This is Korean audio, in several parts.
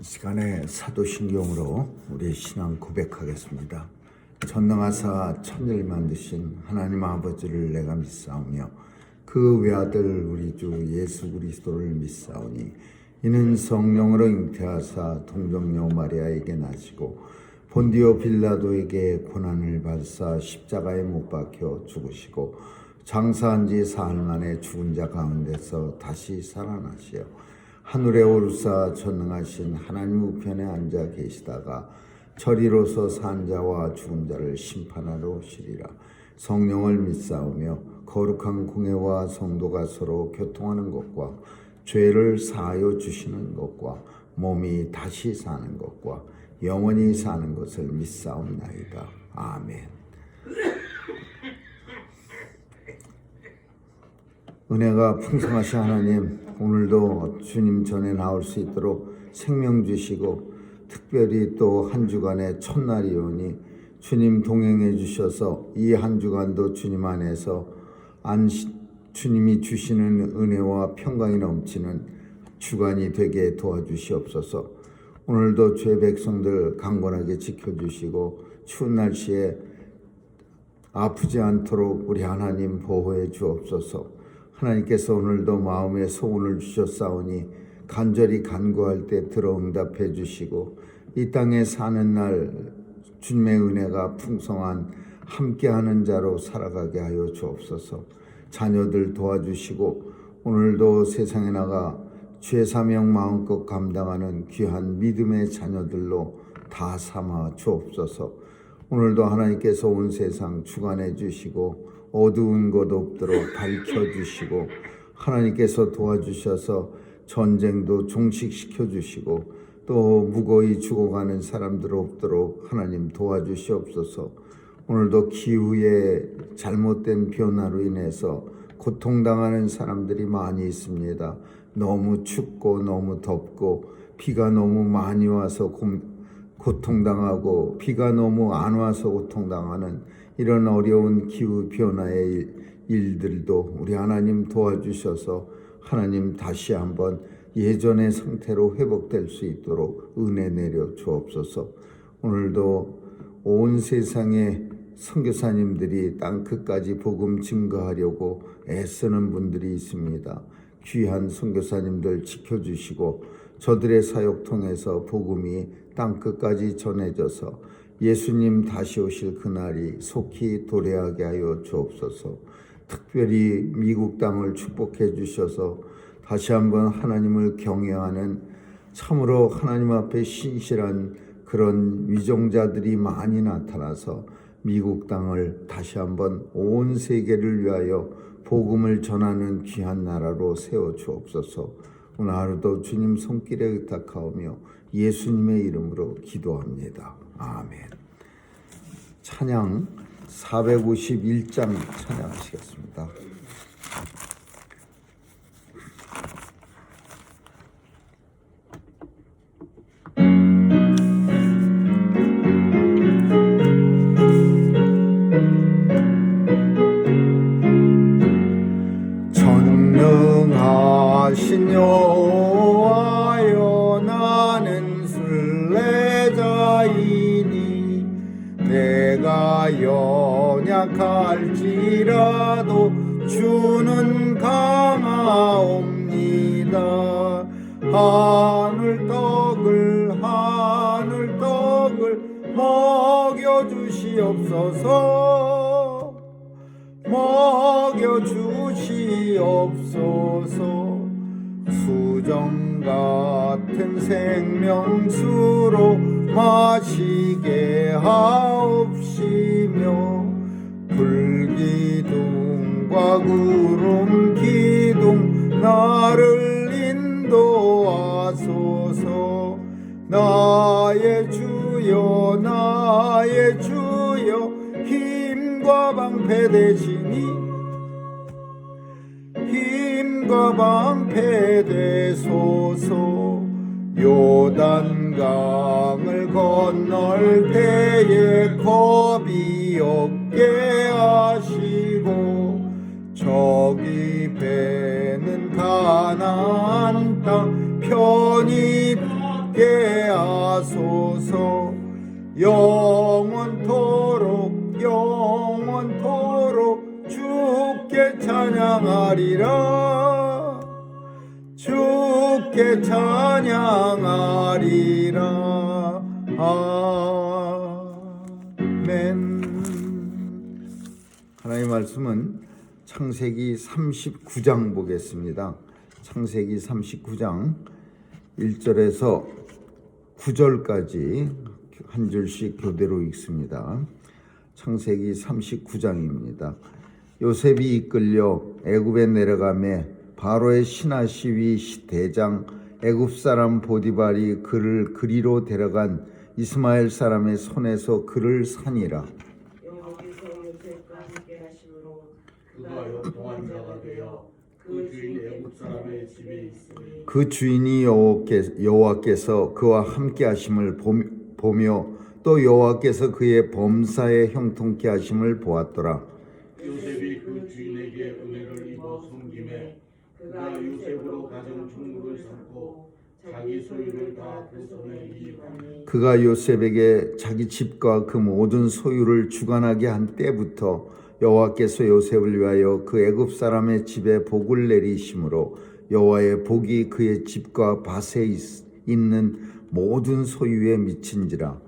이 시간에 사도신경으로 우리의 신앙 고백하겠습니다. 전능하사 천지를 만드신 하나님 아버지를 내가 믿사오며 그 외아들 우리 주 예수 그리스도를 믿사오니 이는 성령으로 잉태하사 동정녀 마리아에게 나시고 본디오 빌라도에게 고난을 받으사 십자가에 못 박혀 죽으시고 장사한 지 사흘 만에 죽은 자 가운데서 다시 살아나시어 하늘에 오르사 전능하신 하나님 우편에 앉아 계시다가 저리로서 산 자와 죽은 자를 심판하러 오시리라. 성령을 믿사오며 거룩한 공회와 성도가 서로 교통하는 것과 죄를 사하여 주시는 것과 몸이 다시 사는 것과 영원히 사는 것을 믿사옵나이다. 아멘. 은혜가 풍성하신 하나님, 오늘도 주님 전에 나올 수 있도록 생명 주시고 특별히 또 한 주간의 첫날이 오니 주님 동행해 주셔서 이 한 주간도 주님 안에서 주님이 주시는 은혜와 평강이 넘치는 주간이 되게 도와주시옵소서. 오늘도 주의 백성들 강건하게 지켜주시고 추운 날씨에 아프지 않도록 우리 하나님 보호해 주옵소서. 하나님께서 오늘도 마음에 소원을 주셨사오니 간절히 간구할 때 들어 응답해 주시고 이 땅에 사는 날 주님의 은혜가 풍성한 함께하는 자로 살아가게 하여 주옵소서. 자녀들 도와주시고 오늘도 세상에 나가 주의 사명 마음껏 감당하는 귀한 믿음의 자녀들로 다 삼아 주옵소서. 오늘도 하나님께서 온 세상 주관해 주시고 어두운 것 없도록 밝혀주시고 하나님께서 도와주셔서 전쟁도 종식시켜 주시고 또 무거이 죽어가는 사람들 없도록 하나님 도와주시옵소서. 오늘도 기후의 잘못된 변화로 인해서 고통당하는 사람들이 많이 있습니다. 너무 춥고 너무 덥고 비가 너무 많이 와서 고통당하고 비가 너무 안 와서 고통당하는 이런 어려운 기후 변화의 일들도 우리 하나님 도와주셔서 하나님 다시 한번 예전의 상태로 회복될 수 있도록 은혜 내려 주옵소서. 오늘도 온 세상의 선교사님들이 땅끝까지 복음 증거하려고 애쓰는 분들이 있습니다. 귀한 선교사님들 지켜주시고 저들의 사역 통해서 복음이 땅끝까지 전해져서 예수님 다시 오실 그날이 속히 도래하게 하여 주옵소서. 특별히 미국 땅을 축복해 주셔서 다시 한번 하나님을 경외하는 참으로 하나님 앞에 신실한 그런 위종자들이 많이 나타나서 미국 땅을 다시 한번 온 세계를 위하여 복음을 전하는 귀한 나라로 세워 주옵소서. 오늘 하루도 주님 손길에 의탁하오며 예수님의 이름으로 기도합니다. 아멘. 찬양 451장 찬양하시겠습니다. 전능하신 여호와여 나는 순례자이니 내가 연약할지라도 주는 강하옵니다. 하늘떡을 먹여주시옵소서. 수정 같은 생명수로 마시게 하옵시며 불기둥과 구름기둥 나를 인도하소서. 나의 주여 힘과 방패 되소서. 요단강을 건널 때에 겁이 없게 하시고 저기 배는 가나안 땅 편히 있게 하소서. 영원토록 주께 찬양하리라. 주께 찬양하리라. 아멘. 하나님의 말씀은 창세기 39장 보겠습니다. 창세기 39장 1절에서 9절까지 한 줄씩 교대로 읽습니다. 창세기 39장입니다. 요셉이 이끌려 애굽에 내려가매 바로의 신하 시위 대장 애굽 사람 보디발이 그를 그리로 데려간 이스마엘 사람의 손에서 그를 산이라. 여호와께서 요셉과 함께 하심으로 그가 형통한 자가 되어 그 주인 애굽 사람의 집에 있으니 그 주인이 여호와께서 그와 함께 하심을 보며 또 여호와께서 그의 범사에 형통케 하심을 보았더라. 요셉이 그 주인에게 은혜를 입어 섬김에 그가 요셉으로 가진 총물을 삼고 자기 소유를 다 그 손에 이입하니 그가 요셉에게 자기 집과 그 모든 소유를 주관하게 한 때부터 여호와께서 요셉을 위하여 그 애굽 사람의 집에 복을 내리심으로 여호와의 복이 그의 집과 밭에 있는 모든 소유에 미친지라.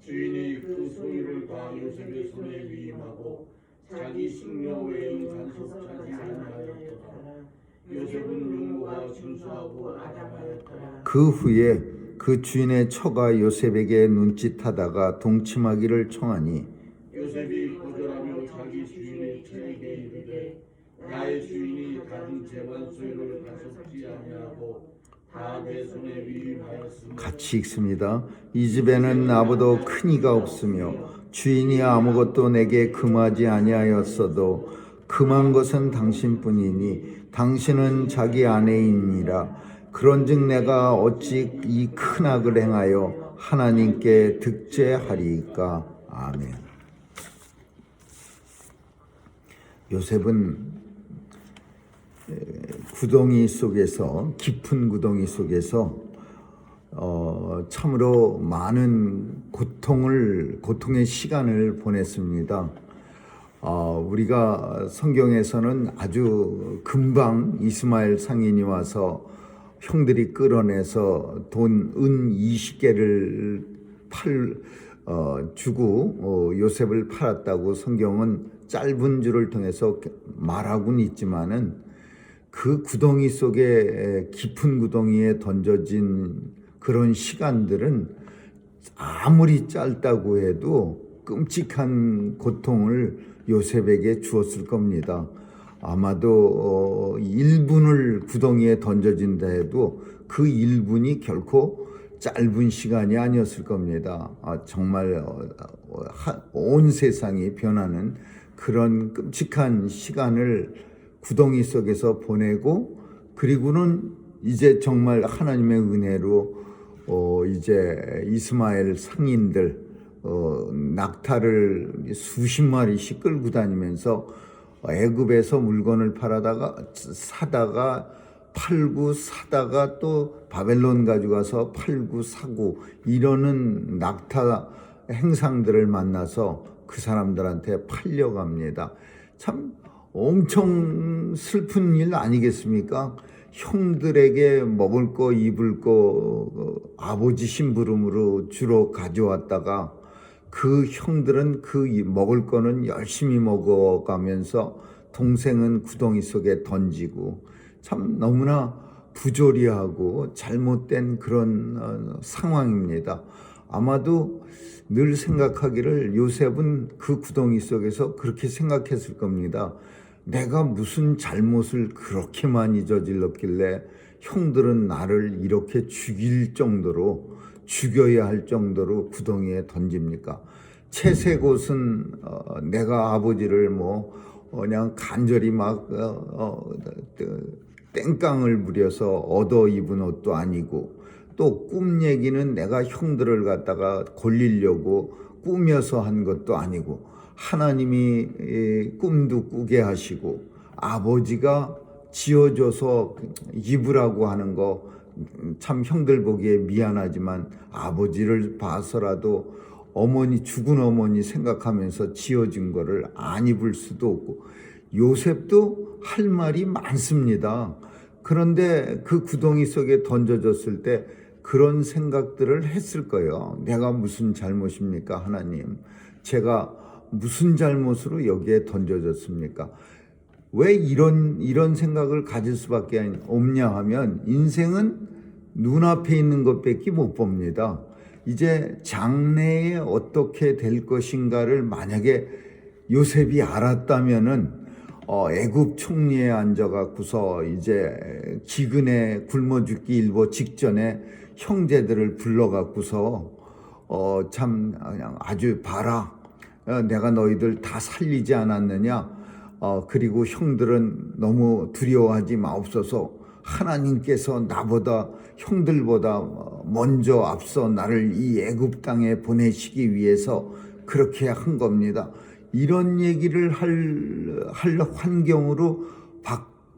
주인이 그 소유를 다 요셉의 손에 위임하고 자기 식료 외인 간섭하지 아니하였더라. 요셉은 용모가 준수하고 아담하였더라. 그 후에 그 주인의 처가 요셉에게 눈짓하다가 동침하기를 청하니 요셉이 거절하며 자기 주인의 처에게 이르되 나의 주인이 다른 재반 소유를 간섭지 아니하고 다 내 손에 위임하였으므로. 같이 읽습니다. 이 집에는 나보다 큰 이가 없으며 주인이 아무것도 내게 금하지 아니하였어도 금한 것은 당신뿐이니 당신은 자기 아내이니라. 그런즉 내가 어찌 이 큰 악을 행하여 하나님께 득죄하리이까. 아멘. 요셉은 구덩이 속에서, 깊은 구덩이 속에서 참으로 많은 고통의 시간을 보냈습니다. 우리가 성경에서는 아주 금방 이스마엘 상인이 와서 형들이 끌어내서 은 20개를 주고 요셉을 팔았다고 성경은 짧은 줄을 통해서 말하고는 있지만은 그 구덩이 속에 깊은 구덩이에 던져진 그런 시간들은 아무리 짧다고 해도 끔찍한 고통을 요셉에게 주었을 겁니다. 아마도 1분을 구덩이에 던져진다 해도 그 1분이 결코 짧은 시간이 아니었을 겁니다. 정말 온 세상이 변하는 그런 끔찍한 시간을 구덩이 속에서 보내고, 그리고는 이제 정말 하나님의 은혜로 이제 이스마엘 상인들 낙타를 수십 마리씩 끌고 다니면서 애굽에서 물건을 사다가 팔고, 사다가 또 바벨론 가져가서 팔고 사고 이러는 낙타 행상들을 만나서 그 사람들한테 팔려갑니다. 참 엄청 슬픈 일 아니겠습니까? 형들에게 먹을 거 입을 거 아버지 심부름으로 주로 가져왔다가 그 형들은 그 먹을 거는 열심히 먹어가면서 동생은 구덩이 속에 던지고, 참 너무나 부조리하고 잘못된 그런 상황입니다. 아마도 늘 생각하기를 요셉은 그 구덩이 속에서 그렇게 생각했을 겁니다. 내가 무슨 잘못을 그렇게 많이 저질렀길래 형들은 나를 이렇게 죽여야 할 정도로 구덩이에 던집니까? 채색옷은 내가 아버지를 그냥 간절히 막 땡깡을 부려서 얻어 입은 옷도 아니고, 또 꿈 얘기는 내가 형들을 갖다가 골리려고 꾸며서 한 것도 아니고, 하나님이 꿈도 꾸게 하시고 아버지가 지어줘서 입으라고 하는 거 참 형들 보기에 미안하지만 아버지를 봐서라도 어머니, 죽은 어머니 생각하면서 지어진 거를 안 입을 수도 없고, 요셉도 할 말이 많습니다. 그런데 그 구덩이 속에 던져졌을 때 그런 생각들을 했을 거예요. 내가 무슨 잘못입니까, 하나님? 제가 무슨 잘못으로 여기에 던져졌습니까? 왜 이런 생각을 가질 수밖에 없냐 하면, 인생은 눈앞에 있는 것밖에 못 봅니다. 이제 장래에 어떻게 될 것인가를 만약에 요셉이 알았다면은 애굽 총리에 앉아갖고서 이제 기근에 굶어 죽기 일보 직전에 형제들을 불러갖고서 참 그냥 아주 봐라, 내가 너희들 다 살리지 않았느냐, 그리고 형들은 너무 두려워하지 마옵소서. 하나님께서 나보다, 형들보다 먼저 앞서 나를 이 애굽 땅에 보내시기 위해서 그렇게 한 겁니다. 이런 얘기를 할 환경으로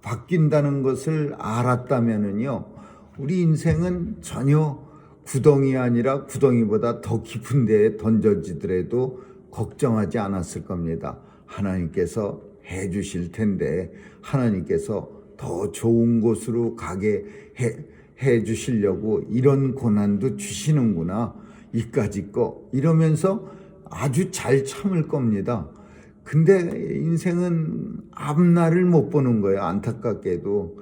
바뀐다는 것을 알았다면은요, 우리 인생은 전혀 구덩이 아니라 구덩이보다 더 깊은 데에 던져지더라도 걱정하지 않았을 겁니다. 하나님께서 해 주실 텐데, 하나님께서 더 좋은 곳으로 가게 해 주시려고 이런 고난도 주시는구나, 이까짓 거, 이러면서 아주 잘 참을 겁니다. 근데 인생은 앞날을 못 보는 거예요. 안타깝게도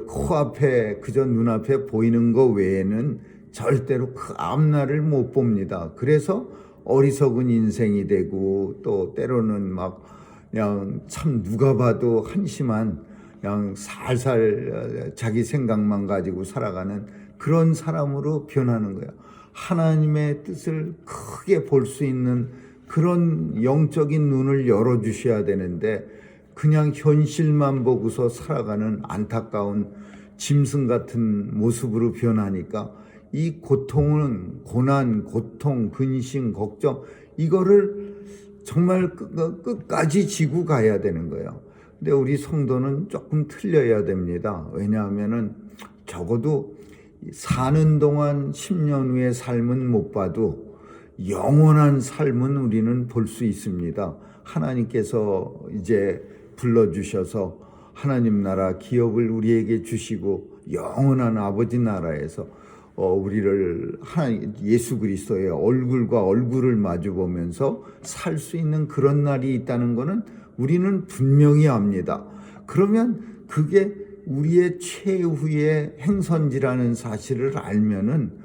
코앞에, 그저 눈앞에 보이는 거 외에는 절대로 그 앞날을 못 봅니다. 그래서 어리석은 인생이 되고, 또 때로는 막 그냥 참 누가 봐도 한심한, 그냥 살살 자기 생각만 가지고 살아가는 그런 사람으로 변하는 거예요. 하나님의 뜻을 크게 볼 수 있는 그런 영적인 눈을 열어주셔야 되는데, 그냥 현실만 보고서 살아가는 안타까운 짐승 같은 모습으로 변하니까 이 고통은, 고난, 고통, 근심, 걱정, 이거를 정말 끝까지 지고 가야 되는 거예요. 근데 우리 성도는 조금 틀려야 됩니다. 왜냐하면은 적어도 사는 동안 10년 후의 삶은 못 봐도 영원한 삶은 우리는 볼 수 있습니다. 하나님께서 이제 불러주셔서 하나님 나라 기업을 우리에게 주시고 영원한 아버지 나라에서 우리를 예수 그리스도의 얼굴과 얼굴을 마주보면서 살 수 있는 그런 날이 있다는 것은 우리는 분명히 압니다. 그러면 그게 우리의 최후의 행선지라는 사실을 알면은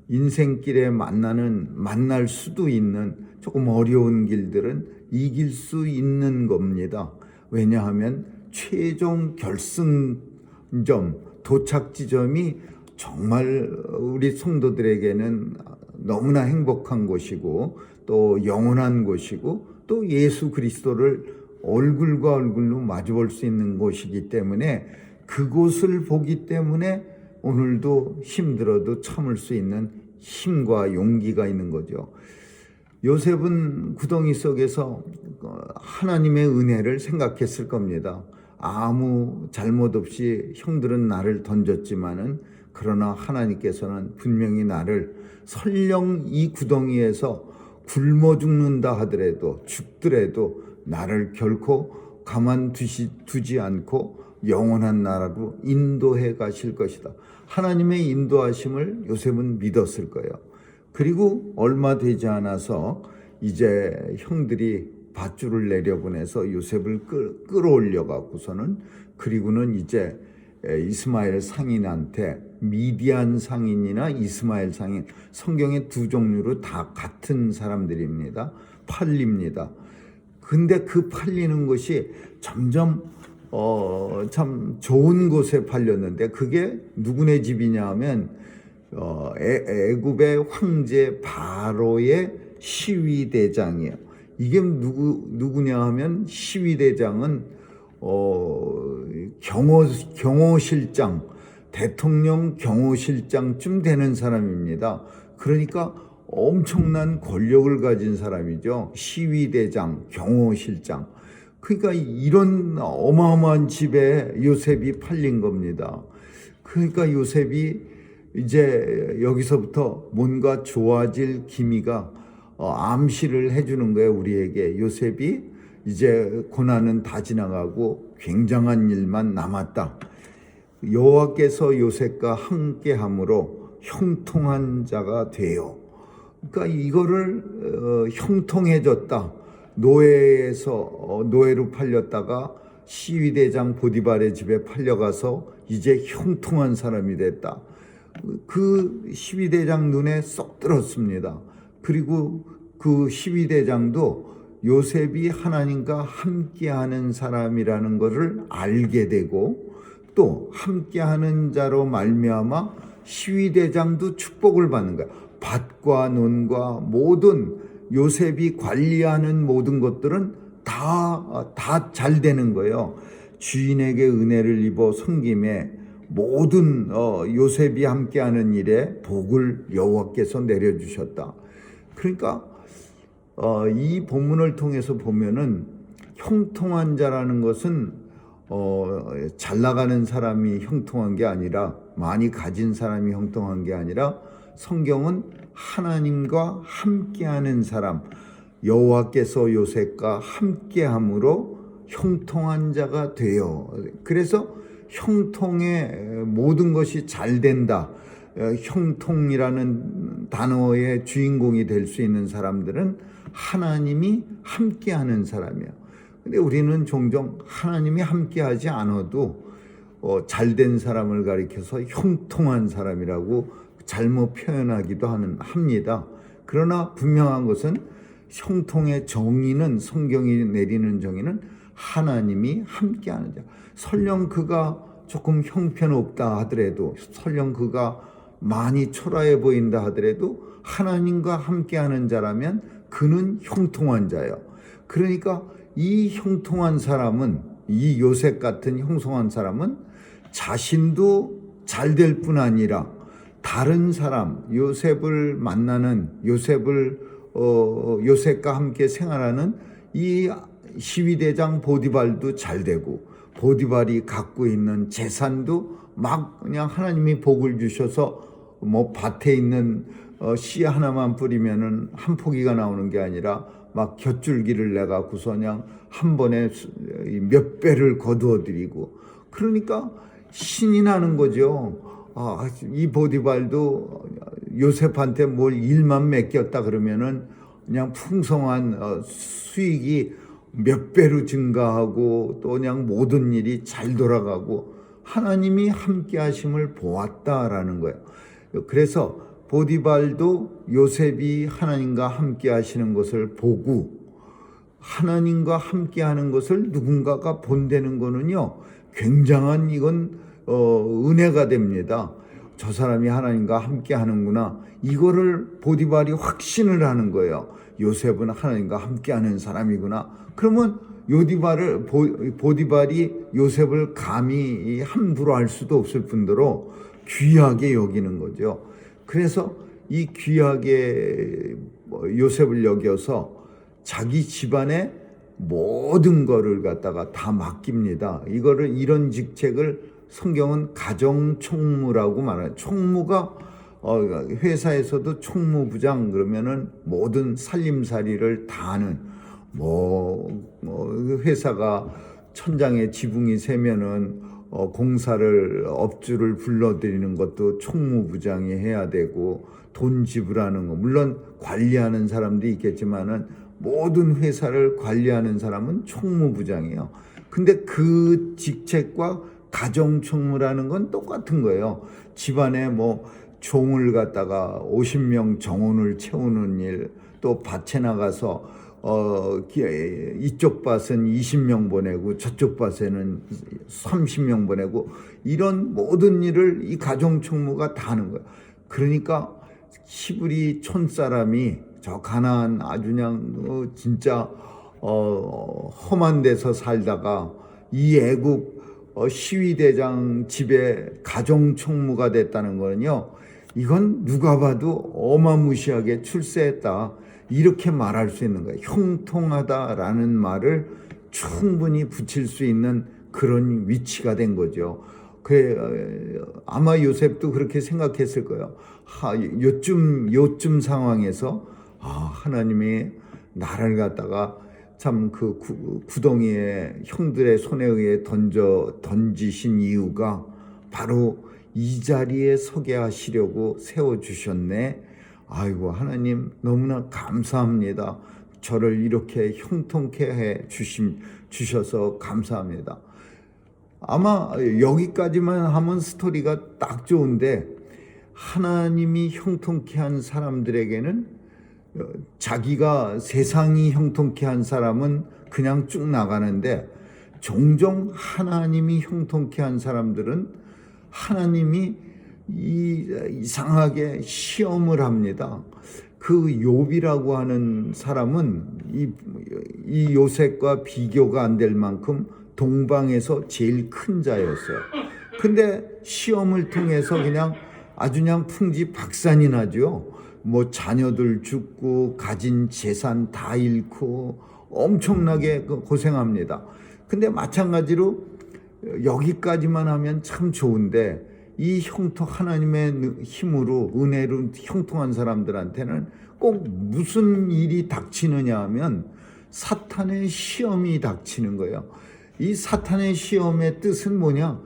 인생길에 만날 수도 있는 조금 어려운 길들은 이길 수 있는 겁니다. 왜냐하면 최종 결승점, 도착 지점이 정말 우리 성도들에게는 너무나 행복한 곳이고, 또 영원한 곳이고, 또 예수 그리스도를 얼굴과 얼굴로 마주볼 수 있는 곳이기 때문에, 그곳을 보기 때문에 오늘도 힘들어도 참을 수 있는 힘과 용기가 있는 거죠. 요셉은 구덩이 속에서 하나님의 은혜를 생각했을 겁니다. 아무 잘못 없이 형들은 나를 던졌지만은, 그러나 하나님께서는 분명히 나를, 설령 이 구덩이에서 굶어 죽는다 하더라도, 죽더라도 나를 결코 가만두지 않고 영원한 나라로 인도해 가실 것이다. 하나님의 인도하심을 요셉은 믿었을 거예요. 그리고 얼마 되지 않아서 이제 형들이 밧줄을 내려보내서 요셉을 끌어올려 갖고서는, 그리고는 이제 이스마엘 상인한테, 미디안 상인이나 이스마엘 상인, 성경의 두 종류로 다 같은 사람들입니다. 팔립니다. 근데 그 팔리는 것이 점점 참 좋은 곳에 팔렸는데, 그게 누구네 집이냐 하면 애굽의 황제 바로의 시위대장이에요. 이게 누구냐 하면, 시위대장은 경호실장, 대통령 경호실장쯤 되는 사람입니다. 그러니까 엄청난 권력을 가진 사람이죠. 시위대장, 경호실장. 그러니까 이런 어마어마한 집에 요셉이 팔린 겁니다. 그러니까 요셉이 이제 여기서부터 뭔가 좋아질 기미가 암시를 해주는 거예요. 우리에게 요셉이 이제 고난은 다 지나가고 굉장한 일만 남았다. 여호와께서 요셉과 함께함으로 형통한 자가 돼요. 그러니까 이거를 형통해졌다. 노예에서 노예로 팔렸다가 시위대장 보디발의 집에 팔려가서 이제 형통한 사람이 됐다. 그 시위대장 눈에 쏙 들었습니다. 그리고 그 시위대장도 요셉이 하나님과 함께하는 사람이라는 것을 알게 되고 또 함께하는 자로 말미암아 시위대장도 축복을 받는 거야. 밭과 논과 모든 요셉이 관리하는 모든 것들은 다 잘 되는 거예요. 주인에게 은혜를 입어 섬김에 모든 요셉이 함께하는 일에 복을 여호와께서 내려주셨다. 그러니까 이 본문을 통해서 보면은 형통한 자라는 것은 잘 나가는 사람이 형통한 게 아니라 많이 가진 사람이 형통한 게 아니라 성경은 하나님과 함께하는 사람 여호와께서 요셉과 함께함으로 형통한 자가 되어 그래서 형통의 모든 것이 잘 된다. 형통이라는 단어의 주인공이 될 수 있는 사람들은 하나님이 함께하는 사람이에요. 근데 우리는 종종 하나님이 함께하지 않아도 잘된 사람을 가리켜서 형통한 사람이라고 잘못 표현하기도 합니다. 그러나 분명한 것은 형통의 정의는 성경이 내리는 정의는 하나님이 함께하는 자. 설령 그가 조금 형편없다 하더라도 설령 그가 많이 초라해 보인다 하더라도 하나님과 함께하는 자라면 그는 형통한 자예요. 그러니까 이 형통한 사람은 이 요셉 같은 형통한 사람은 자신도 잘 될 뿐 아니라 다른 사람 요셉을 만나는 요셉과 함께 생활하는 이 시위대장 보디발도 잘 되고 보디발이 갖고 있는 재산도 막 그냥 하나님이 복을 주셔서 뭐 밭에 있는 씨 하나만 뿌리면은 한 포기가 나오는 게 아니라 막 곁줄기를 내가 구서 그냥 한 번에 몇 배를 거두어 드리고 그러니까 신이 나는 거죠. 이 보디발도 요셉한테 뭘 일만 맡겼다 그러면은 그냥 풍성한 수익이 몇 배로 증가하고 또 그냥 모든 일이 잘 돌아가고 하나님이 함께 하심을 보았다라는 거예요. 그래서 보디발도 요셉이 하나님과 함께 하시는 것을 보고 하나님과 함께 하는 것을 누군가가 본다는 거는요 굉장한 이건 은혜가 됩니다. 저 사람이 하나님과 함께 하는구나. 이거를 보디발이 확신을 하는 거예요. 요셉은 하나님과 함께 하는 사람이구나. 그러면 보디발이 요셉을 감히 함부로 할 수도 없을 뿐더러 귀하게 여기는 거죠. 그래서 이 귀하게 요셉을 여겨서 자기 집안의 모든 거를 갖다가 다 맡깁니다. 이런 직책을 성경은 가정총무라고 말해요. 총무가 회사에서도 총무부장 그러면은 모든 살림살이를 다 하는 회사가 천장에 지붕이 새면은 업주를 불러들이는 것도 총무부장이 해야 되고 돈 지불하는 거 물론 관리하는 사람도 있겠지만은 모든 회사를 관리하는 사람은 총무부장이에요. 근데 그 직책과 가정총무라는 건 똑같은 거예요. 집안에 종을 갖다가 50명 정원을 채우는 일, 또 밭에 나가서 이쪽 밭은 20명 보내고 저쪽 밭에는 30명 보내고 이런 모든 일을 이 가정총무가 다 하는 거예요. 그러니까 히브리 촌사람이 저 가나안 아주 그냥 진짜 험한 데서 살다가 이 애국 시위대장 집에 가정총무가 됐다는 거는요. 이건 누가 봐도 어마무시하게 출세했다. 이렇게 말할 수 있는 거예요. 형통하다라는 말을 충분히 붙일 수 있는 그런 위치가 된 거죠. 그래, 아마 요셉도 그렇게 생각했을 거예요. 요쯤 상황에서 하나님이 나를 갖다가 참 그 구덩이에 형들의 손에 의해 던지신 이유가 바로 이 자리에 서게 하시려고 세워주셨네. 아이고, 하나님 너무나 감사합니다. 저를 이렇게 형통케 해 주셔서 감사합니다. 아마 여기까지만 하면 스토리가 딱 좋은데, 하나님이 형통케 한 사람들에게는 자기가 세상이 형통케 한 사람은 그냥 쭉 나가는데, 종종 하나님이 형통케 한 사람들은 하나님이 이상하게 시험을 합니다. 그 욥이라고 하는 사람은 이 요셉과 비교가 안 될 만큼 동방에서 제일 큰 자였어요. 근데 시험을 통해서 아주 그냥 풍지박산이 나죠. 뭐 자녀들 죽고 가진 재산 다 잃고 엄청나게 고생합니다. 근데 마찬가지로 여기까지만 하면 참 좋은데, 이 하나님의 힘으로 은혜로 형통한 사람들한테는 꼭 무슨 일이 닥치느냐 하면 사탄의 시험이 닥치는 거예요. 이 사탄의 시험의 뜻은 뭐냐?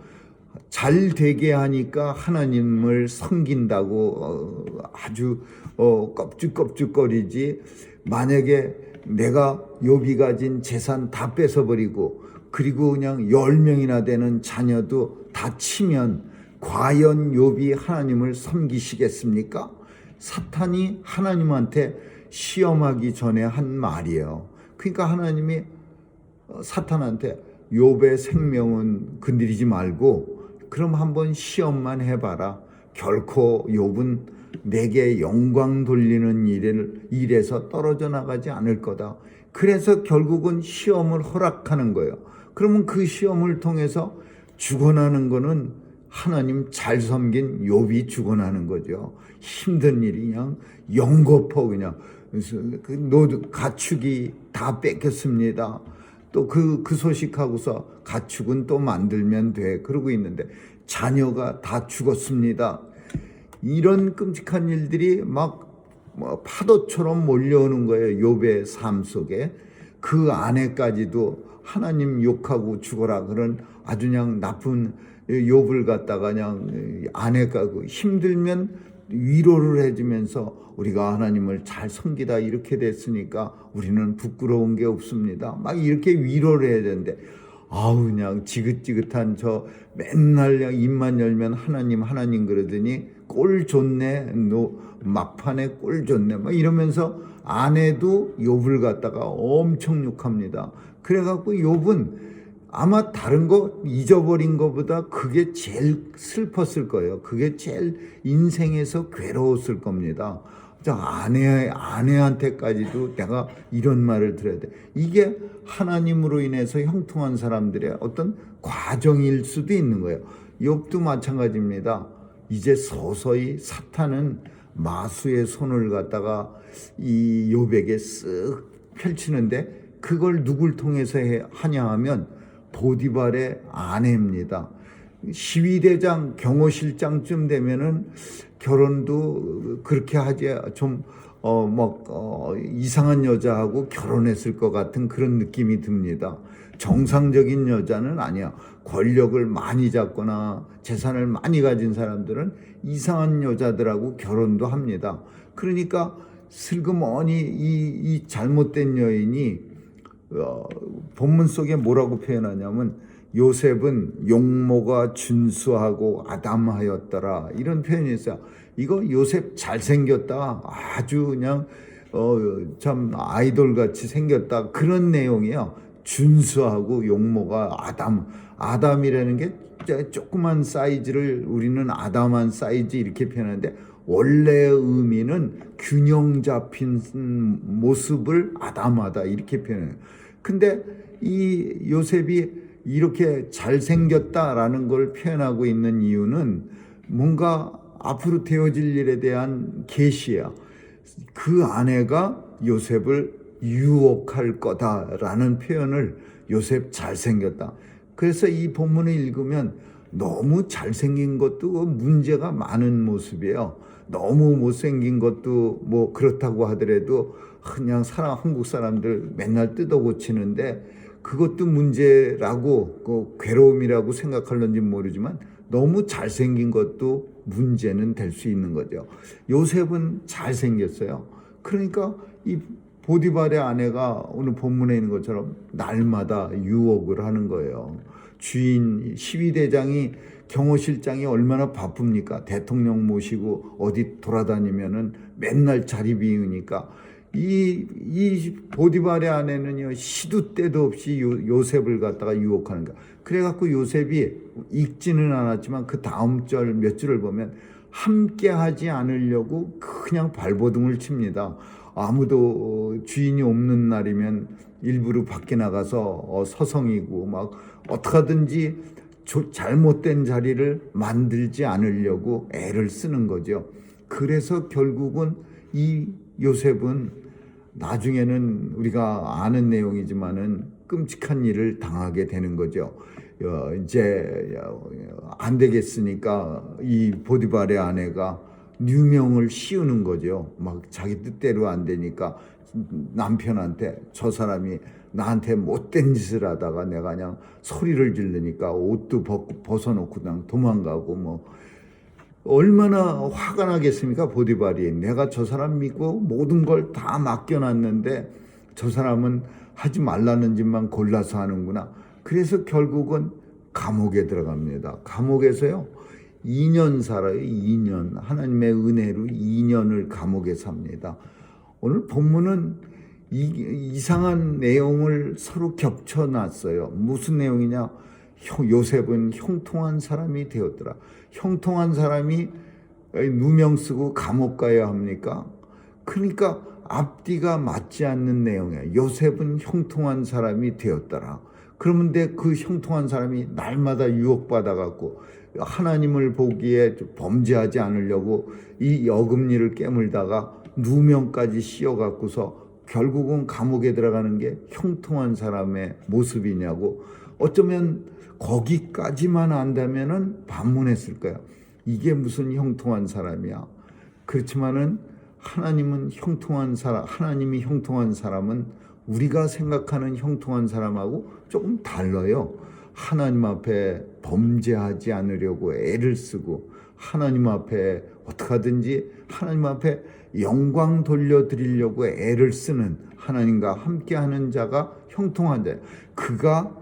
잘 되게 하니까 하나님을 섬긴다고 아주 껍죽껍죽거리지, 만약에 내가 욥이 가진 재산 다 뺏어버리고 그리고 그냥 10명이나 되는 자녀도 다 치면 과연 욥이 하나님을 섬기시겠습니까? 사탄이 하나님한테 시험하기 전에 한 말이에요. 그러니까 하나님이 사탄한테 욥의 생명은 건드리지 말고 그럼 한번 시험만 해봐라. 결코 욥은 내게 영광 돌리는 일에서 떨어져 나가지 않을 거다. 그래서 결국은 시험을 허락하는 거예요. 그러면 그 시험을 통해서 죽어나는 거는 하나님 잘 섬긴 욥이 죽어나는 거죠. 힘든 일이 그냥 연거푸 그냥 가축이 다 뺏겼습니다. 또 그 소식하고서 가축은 또 만들면 돼 그러고 있는데 자녀가 다 죽었습니다. 이런 끔찍한 일들이 막 파도처럼 몰려오는 거예요. 욥의 삶 속에. 그 아내까지도 하나님 욕하고 죽어라 그런 아주 그냥 나쁜 욥을 갖다가 그냥 아내가 힘들면 위로를 해주면서 우리가 하나님을 잘 섬기다 이렇게 됐으니까 우리는 부끄러운 게 없습니다. 막 이렇게 위로를 해야 되는데, 그냥 지긋지긋한 저 맨날 그냥 입만 열면 하나님 그러더니 꼴 좋네, 막판에 꼴 좋네 막 이러면서 아내도 욥을 갖다가 엄청 욕합니다. 그래갖고 욥은 아마 다른 거 잊어버린 것보다 그게 제일 슬펐을 거예요. 그게 제일 인생에서 괴로웠을 겁니다. 아내한테까지도 내가 이런 말을 들어야 돼. 이게 하나님으로 인해서 형통한 사람들의 어떤 과정일 수도 있는 거예요. 욥도 마찬가지입니다. 이제 서서히 사탄은 마수의 손을 갖다가 이 욥에게 쓱 펼치는데, 그걸 누굴 통해서 하냐 하면 보디발의 아내입니다. 시위대장, 경호실장쯤 되면은 결혼도 그렇게 하지 좀 이상한 여자하고 결혼했을 것 같은 그런 느낌이 듭니다. 정상적인 여자는 아니야. 권력을 많이 잡거나 재산을 많이 가진 사람들은 이상한 여자들하고 결혼도 합니다. 그러니까 슬그머니 이 잘못된 여인이 본문 속에 뭐라고 표현하냐면 요셉은 용모가 준수하고 아담하였더라 이런 표현이 있어요. 이거 요셉 잘생겼다, 아주 그냥 참 아이돌같이 생겼다 그런 내용이에요. 준수하고 용모가 아담이라는 게 조그만 사이즈를 우리는 아담한 사이즈 이렇게 표현하는데, 원래의 의미는 균형 잡힌 모습을 아담하다 이렇게 표현해요. 근데 이 요셉이 이렇게 잘생겼다라는 걸 표현하고 있는 이유는 뭔가 앞으로 되어질 일에 대한 계시야. 그 아내가 요셉을 유혹할 거다라는 표현을, 요셉 잘생겼다. 그래서 이 본문을 읽으면 너무 잘생긴 것도 문제가 많은 모습이에요. 너무 못생긴 것도 뭐 그렇다고 하더라도 그냥 한국 사람들 맨날 뜯어 고치는데 그것도 문제라고 그 괴로움이라고 생각할는지 모르지만 너무 잘생긴 것도 문제는 될 수 있는 거죠. 요셉은 잘생겼어요. 그러니까 이 보디발의 아내가 오늘 본문에 있는 것처럼 날마다 유혹을 하는 거예요. 주인 12대장이 경호실장이 얼마나 바쁩니까? 대통령 모시고 어디 돌아다니면은 맨날 자리 비우니까 이 보디발의 아내는요 시도 때도 없이 요셉을 갖다가 유혹하는 거야. 그래갖고 요셉이 읽지는 않았지만 그 다음 절 몇 줄을 보면 함께하지 않으려고 그냥 발버둥을 칩니다. 아무도 주인이 없는 날이면 일부러 밖에 나가서 서성이고 막 어떻게든지 잘못된 자리를 만들지 않으려고 애를 쓰는 거죠. 그래서 결국은 이 요셉은 나중에는 우리가 아는 내용이지만은 끔찍한 일을 당하게 되는 거죠. 이제 안 되겠으니까 이 보디발의 아내가 누명을 씌우는 거죠. 막 자기 뜻대로 안 되니까 남편한테 저 사람이 나한테 못된 짓을 하다가 내가 그냥 소리를 지르니까 옷도 벗어놓고 그냥 도망가고 뭐 얼마나 화가 나겠습니까? 보디발이 내가 저 사람 믿고 모든 걸 다 맡겨놨는데 저 사람은 하지 말라는 짓만 골라서 하는구나. 그래서 결국은 감옥에 들어갑니다. 감옥에서요 2년 살아요. 2년 하나님의 은혜로 2년을 감옥에 삽니다. 오늘 본문은 이상한 내용을 서로 겹쳐놨어요. 무슨 내용이냐? 요셉은 형통한 사람이 되었더라. 형통한 사람이 누명 쓰고 감옥 가야 합니까? 그러니까 앞뒤가 맞지 않는 내용이에요. 요셉은 형통한 사람이 되었더라. 그런데 그 형통한 사람이 날마다 유혹받아갖고 하나님을 보기에 범죄하지 않으려고 이 어금니를 깨물다가 누명까지 씌워갖고서 결국은 감옥에 들어가는 게 형통한 사람의 모습이냐고. 어쩌면 거기까지만 안다면은 반문했을 거야. 이게 무슨 형통한 사람이야. 그렇지만은 하나님은 형통한 사람, 하나님이 형통한 사람은 우리가 생각하는 형통한 사람하고 조금 달라요. 하나님 앞에 범죄하지 않으려고 애를 쓰고 하나님 앞에 어떻게 하든지 하나님 앞에 영광 돌려드리려고 애를 쓰는 하나님과 함께하는 자가 형통한 자예요. 그가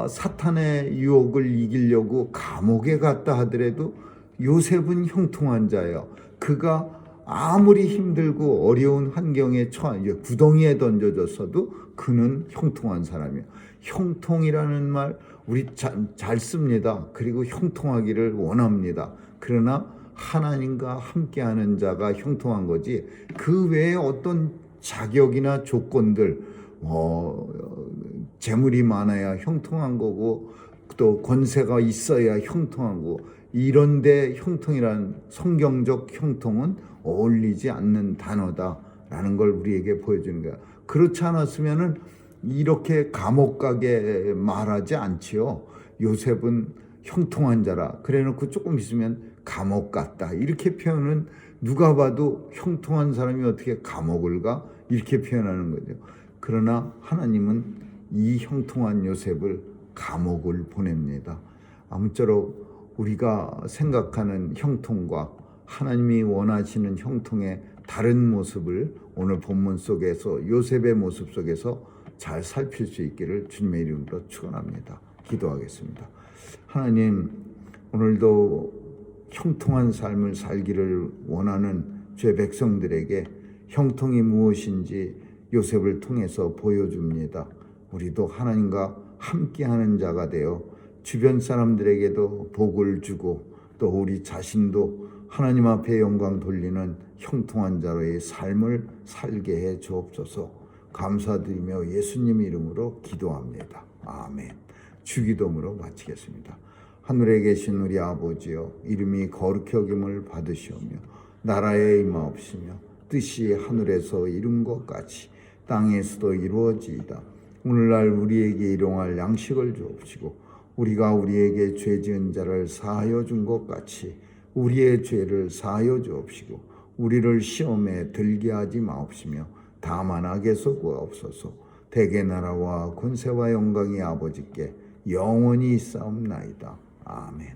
사탄의 유혹을 이기려고 감옥에 갔다 하더라도 요셉은 형통한 자예요. 그가 아무리 힘들고 어려운 환경에 처한 구덩이에 던져졌어도 그는 형통한 사람이에요. 형통이라는 말 우리 잘 씁니다. 그리고 형통하기를 원합니다. 그러나 하나님과 함께하는 자가 형통한 거지 그 외에 어떤 자격이나 조건들 재물이 많아야 형통한 거고 또 권세가 있어야 형통한 거고 이런데 형통이란 성경적 형통은 어울리지 않는 단어다라는 걸 우리에게 보여주는 거야. 그렇지 않았으면은 이렇게 감옥 가게 말하지 않지요. 요셉은 형통한 자라 그래놓고 조금 있으면 감옥 갔다 이렇게 표현은 누가 봐도 형통한 사람이 어떻게 감옥을 가 이렇게 표현하는 거죠. 그러나 하나님은 이 형통한 요셉을 감옥을 보냅니다. 아무쪼록 우리가 생각하는 형통과 하나님이 원하시는 형통의 다른 모습을 오늘 본문 속에서 요셉의 모습 속에서 잘 살필 수 있기를 주님의 이름으로 축원합니다. 기도하겠습니다. 하나님 오늘도 형통한 삶을 살기를 원하는 죄 백성들에게 형통이 무엇인지 요셉을 통해서 보여줍니다. 우리도 하나님과 함께하는 자가 되어 주변 사람들에게도 복을 주고 또 우리 자신도 하나님 앞에 영광 돌리는 형통한 자로의 삶을 살게 해 주옵소서. 감사드리며 예수님 이름으로 기도합니다. 아멘. 주기도문으로 마치겠습니다. 하늘에 계신 우리 아버지여 이름이 거룩히 여김을 받으시오며 나라에 임하옵시며 뜻이 하늘에서 이룬 것 같이 땅에서도 이루어지이다. 오늘날 우리에게 일용할 양식을 주옵시고 우리가 우리에게 죄 지은 자를 사하여 준 것 같이 우리의 죄를 사하여 주옵시고 우리를 시험에 들게 하지 마옵시며 다만 악에서 구하옵소서. 대개 나라와 권세와 영광이 아버지께 영원히 있사옵나이다. 아멘.